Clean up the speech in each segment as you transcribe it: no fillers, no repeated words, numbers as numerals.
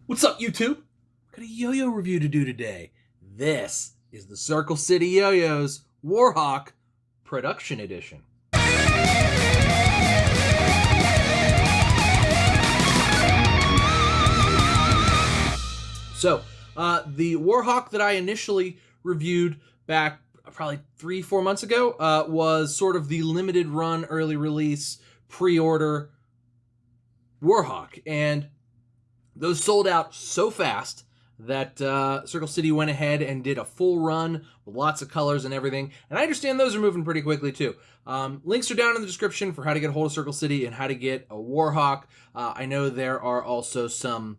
What's up, YouTube? Got a yo-yo review to do today. This is the Circle City Yoyos Warhawk Production Edition. So, the Warhawk that I initially reviewed back probably 3-4 months ago was sort of the limited run, early release, pre-order Warhawk, and those sold out so fast that Circle City went ahead and did a full run with lots of colors and everything. And I understand those are moving pretty quickly too. Links are down in the description for how to get a hold of Circle City and how to get a Warhawk. I know there are also some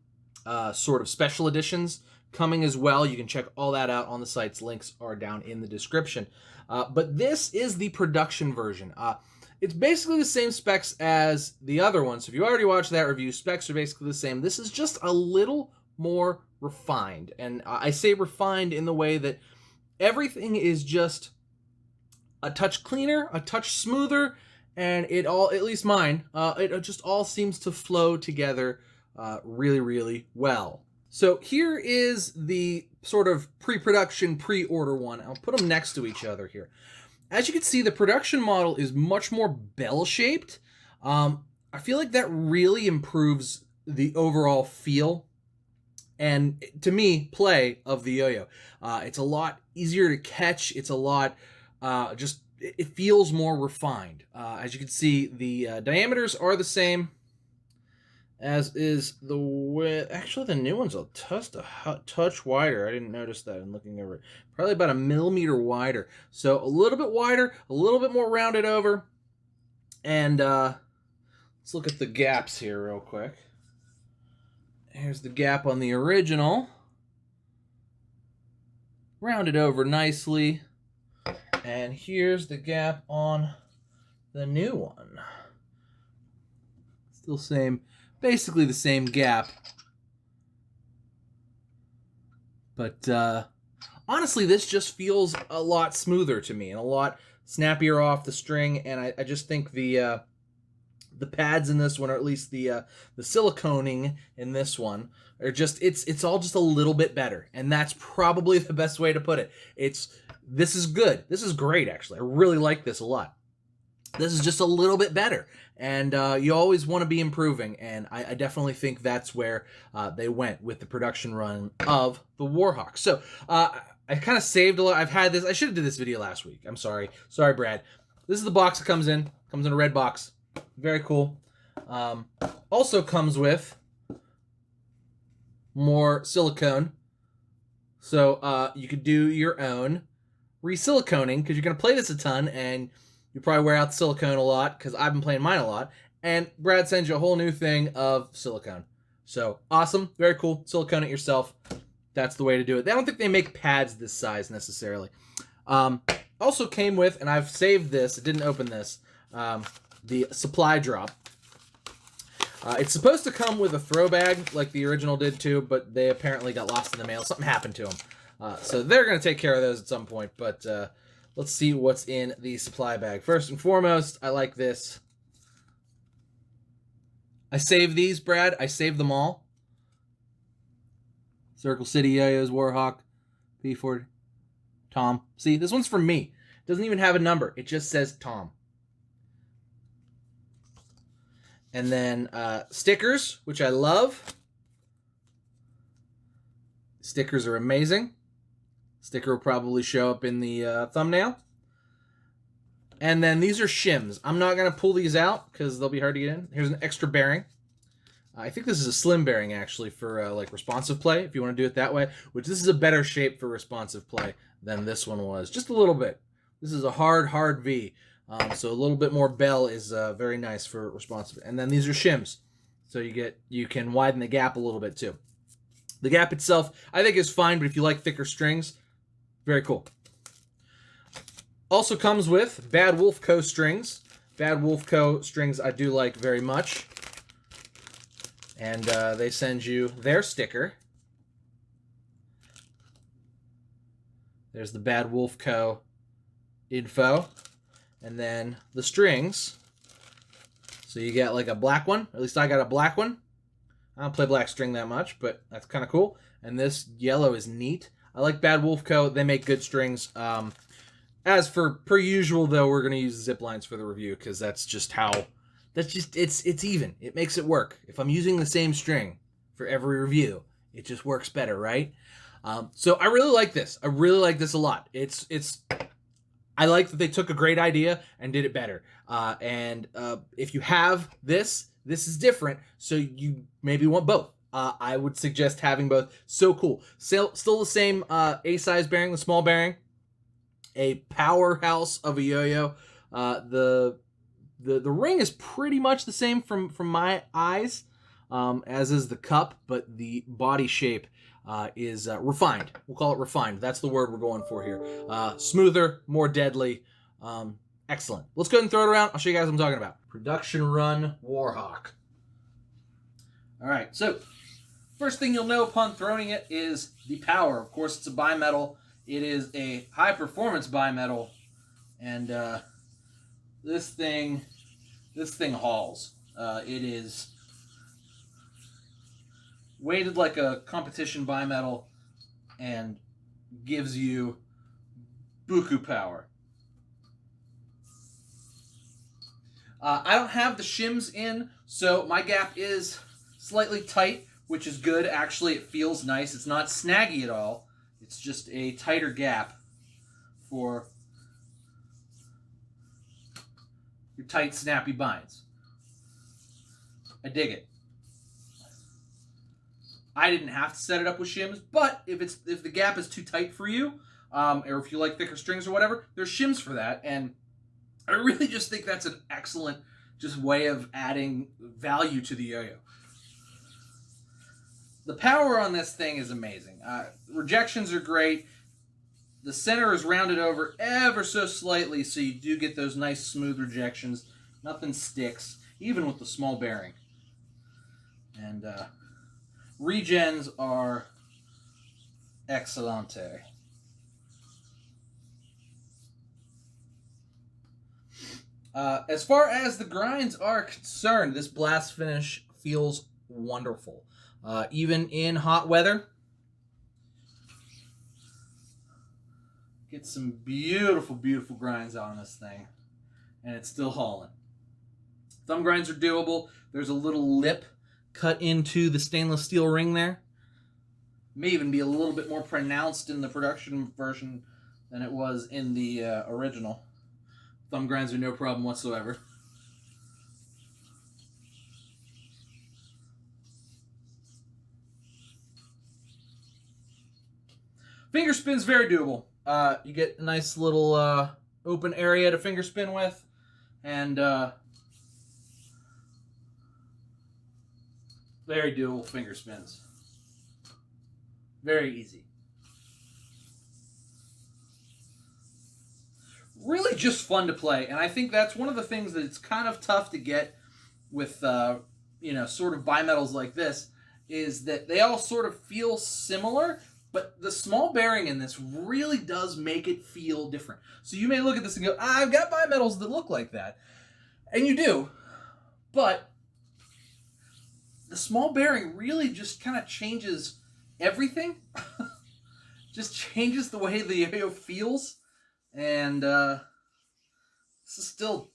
sort of special editions coming as well. You can check all that out on the sites. Links are down in the description. But this is the production version. It's basically the same specs as the other one. So if you already watched that review, specs are basically the same. This is just a little more refined. And I say refined in the way that everything is just a touch cleaner, a touch smoother, and it all, at least mine, it just all seems to flow together really, really well. So here is the sort of pre-production, pre-order one. I'll put them next to each other here. As you can see, the production model is much more bell-shaped. I feel like that really improves the overall feel and, to me, play of the yo-yo. It's a lot easier to catch. It's a lot, it feels more refined. As you can see, the diameters are the same, as is the width. Actually, the new one's a touch wider. I didn't notice that in looking over it. Probably about 1 millimeter wider. So a little bit wider, a little bit more rounded over. And let's look at the gaps here real quick. Here's the gap on the original. Rounded over nicely. And here's the gap on the new one. Still same. Basically the same gap. But honestly, this just feels a lot smoother to me and a lot snappier off the string. And I just think the pads in this one, or at least the siliconing in this one, are just it's all just a little bit better. And that's probably the best way to put it. This is good. This is great, actually. I really like this a lot. This is just a little bit better, and you always want to be improving, and I definitely think that's where they went with the production run of the Warhawk. So I kind of saved a lot. I've had this. I should have did this video last week. I'm sorry. Sorry, Brad. This is the box it comes in. Comes in a red box. Very cool. Also comes with more silicone, so you could do your own re-siliconing, because you're going to play this a ton, and you probably wear out the silicone a lot, because I've been playing mine a lot. And Brad sends you a whole new thing of silicone. So, awesome. Very cool. Silicone it yourself. That's the way to do it. I don't think they make pads this size, necessarily. Also came with, and I've saved this. I didn't open this. The supply drop. It's supposed to come with a throw bag, like the original did, too. But they apparently got lost in the mail. Something happened to them. So they're going to take care of those at some point. But let's see what's in the supply bag. First and foremost, I like this. I saved these, Brad. I saved them all. Circle City Yoyos, Warhawk, P40, Tom. See, this one's for me. It doesn't even have a number. It just says Tom. And then stickers, which I love. Stickers are amazing. Sticker will probably show up in the thumbnail. And then these are shims. I'm not going to pull these out because they'll be hard to get in. Here's an extra bearing. I think this is a slim bearing, actually, for like responsive play, if you want to do it that way. Which this is a better shape for responsive play than this one was. Just a little bit. This is a hard V. So a little bit more bell is very nice for responsive. And then these are shims. So you can widen the gap a little bit, too. The gap itself, I think, is fine, but if you like thicker strings, very cool. Also comes with Bad Wolf Co. strings. Bad Wolf Co. strings I do like very much. And they send you their sticker. There's the Bad Wolf Co. info. And then the strings. So you get like a black one. At least I got a black one. I don't play black string that much, but that's kind of cool. And this yellow is neat. I like Bad Wolf Co. They make good strings. As for per usual, though, we're going to use Ziplines for the review because that's just how... it's even. It makes it work. If I'm using the same string for every review, it just works better, right? So I really like this. I really like this a lot. I like that they took a great idea and did it better. If you have this is different, so you maybe want both. I would suggest having both. So cool. Still the same A-size bearing, the small bearing. A powerhouse of a yo-yo. The ring is pretty much the same from my eyes, as is the cup, but the body shape is refined. We'll call it refined. That's the word we're going for here. Smoother, more deadly. Excellent. Let's go ahead and throw it around. I'll show you guys what I'm talking about. Production run Warhawk. All right, so first thing you'll know upon throwing it is the power. Of course, it's a bimetal. It is a high-performance bimetal, and this thing hauls. It is weighted like a competition bimetal and gives you buku power. I don't have the shims in, so my gap is slightly tight, which is good. Actually, it feels nice. It's not snaggy at all. It's just a tighter gap for your tight, snappy binds. I dig it. I didn't have to set it up with shims, but if the gap is too tight for you, or if you like thicker strings or whatever, there's shims for that. And I really just think that's an excellent just way of adding value to the yo-yo. The power on this thing is amazing. Rejections are great. The center is rounded over ever so slightly, so you do get those nice smooth rejections. Nothing sticks, even with the small bearing. And regens are excellente. As far as the grinds are concerned, this blast finish feels wonderful. Even in hot weather. Get some beautiful, beautiful grinds on this thing. And it's still hauling. Thumb grinds are doable. There's a little lip cut into the stainless steel ring there. May even be a little bit more pronounced in the production version than it was in the original. Thumb grinds are no problem whatsoever. Finger spin's very doable. You get a nice little open area to finger spin with, and very doable finger spins. Very easy. Really just fun to play, and I think that's one of the things that it's kind of tough to get with sort of bimetals like this, is that they all sort of feel similar, but the small bearing in this really does make it feel different. So you may look at this and go, I've got bimetals that look like that. And you do. But the small bearing really just kind of changes everything. Just changes the way the yo-yo feels. And this is still...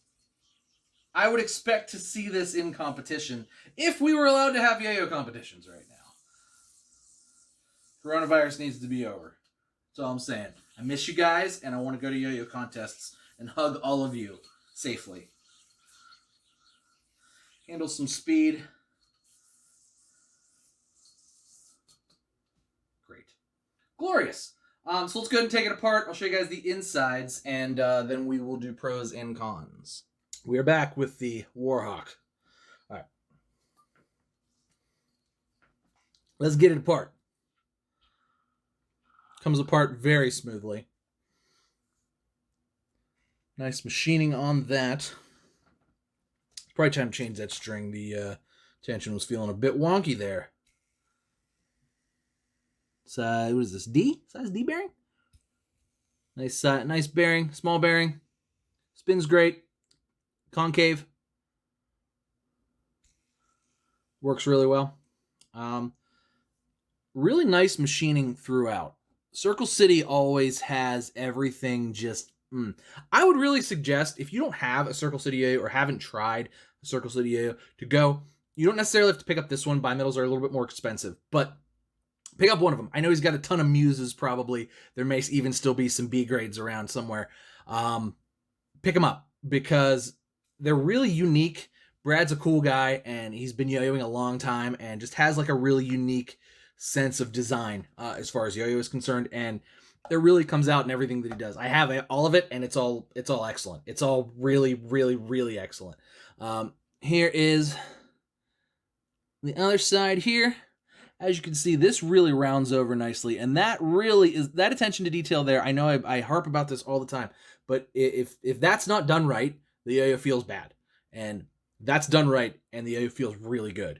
I would expect to see this in competition if we were allowed to have yo-yo competitions right now. Coronavirus needs to be over. That's all I'm saying. I miss you guys, and I want to go to yo-yo contests and hug all of you safely. Handle some speed. Great. Glorious. So let's go ahead and take it apart. I'll show you guys the insides, and then we will do pros and cons. We are back with the Warhawk. All right. Let's get it apart. Comes apart very smoothly. Nice machining on that. Probably time to change that string. The tension was feeling a bit wonky there. What is this? D? Size D bearing? Nice bearing. Small bearing. Spins great. Concave. Works really well. Really nice machining throughout. Circle City always has everything just... I would really suggest, if you don't have a Circle City Yo-Yo or haven't tried a Circle City Yo-Yo, to go. You don't necessarily have to pick up this one. Bimetals are a little bit more expensive, but pick up one of them. I know he's got a ton of muses probably. There may even still be some B grades around somewhere. Pick them up because they're really unique. Brad's a cool guy, and he's been yo-yoing a long time and just has like a really unique sense of design as far as yo-yo is concerned, and it really comes out in everything that he does. I have all of it, and it's all excellent. It's all really, really, really excellent. Here is the other side here. As you can see, this really rounds over nicely, and that really is that attention to detail there. I know I harp about this all the time, but if that's not done right, the yo-yo feels bad, and that's done right, and the yo-yo feels really good.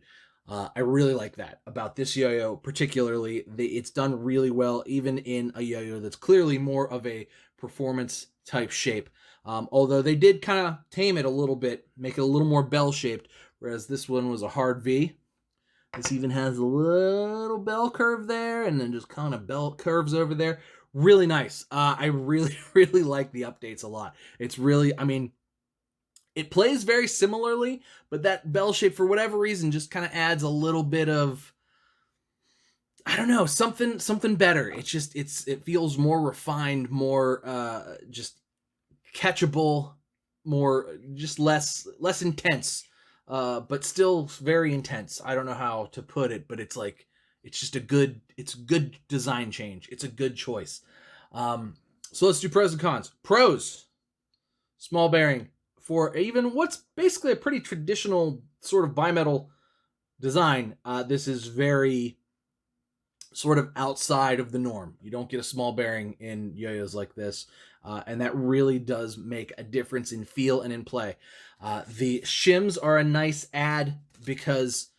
I really like that about this yo-yo particularly. It's done really well, even in a yo-yo that's clearly more of a performance type shape. Although they did kind of tame it a little bit, make it a little more bell-shaped, whereas this one was a hard V. This even has a little bell curve there, and then just kind of bell curves over there. Really nice. I really, really like the updates a lot. It's really, I mean, it plays very similarly, but that bell shape, for whatever reason, just kind of adds a little bit of, I don't know, something better. It feels more refined, more just catchable, more just less intense. But still very intense. I don't know how to put it, but it's just a good design change. It's a good choice. So let's do pros and cons. Pros: small bearing for even what's basically a pretty traditional sort of bimetal design. This is very sort of outside of the norm. You don't get a small bearing in yo-yos like this, and that really does make a difference in feel and in play. The shims are a nice add because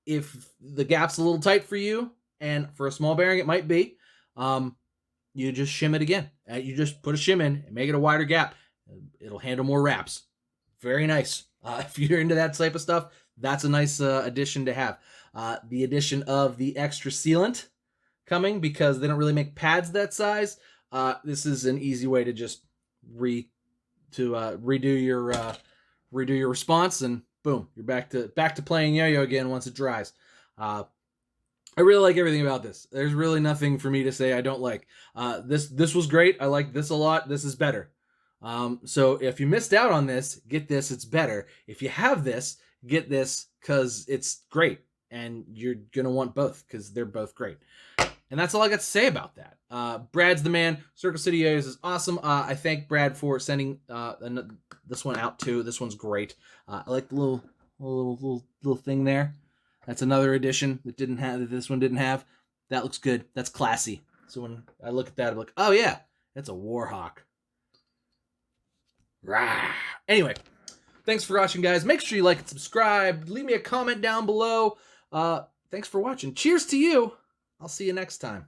if the gap's a little tight for you, and for a small bearing it might be, you just shim it again. You just put a shim in and make it a wider gap. It'll handle more wraps. Very nice. If you're into that type of stuff, that's a nice addition to have. The addition of the extra sealant coming, because they don't really make pads that size. This is an easy way to just redo your response, and boom, you're back to playing yo-yo again once it dries. I really like everything about this. There's really nothing for me to say I don't like. This was great. I like this a lot. This is better. So if you missed out on this, get this. It's better. If you have this, get this because it's great, and you're gonna want both because they're both great. And that's all I got to say about that. Brad's the man. Circle City Yoyos is awesome. I thank Brad for sending this one out too. This one's great. I like the little thing there. That's another addition that this one didn't have. That looks good. That's classy. So when I look at that, I'm like, oh yeah, that's a Warhawk. Rah. Anyway, thanks for watching, guys. Make sure you like and subscribe. Leave me a comment down below. Thanks for watching. Cheers to you. I'll see you next time.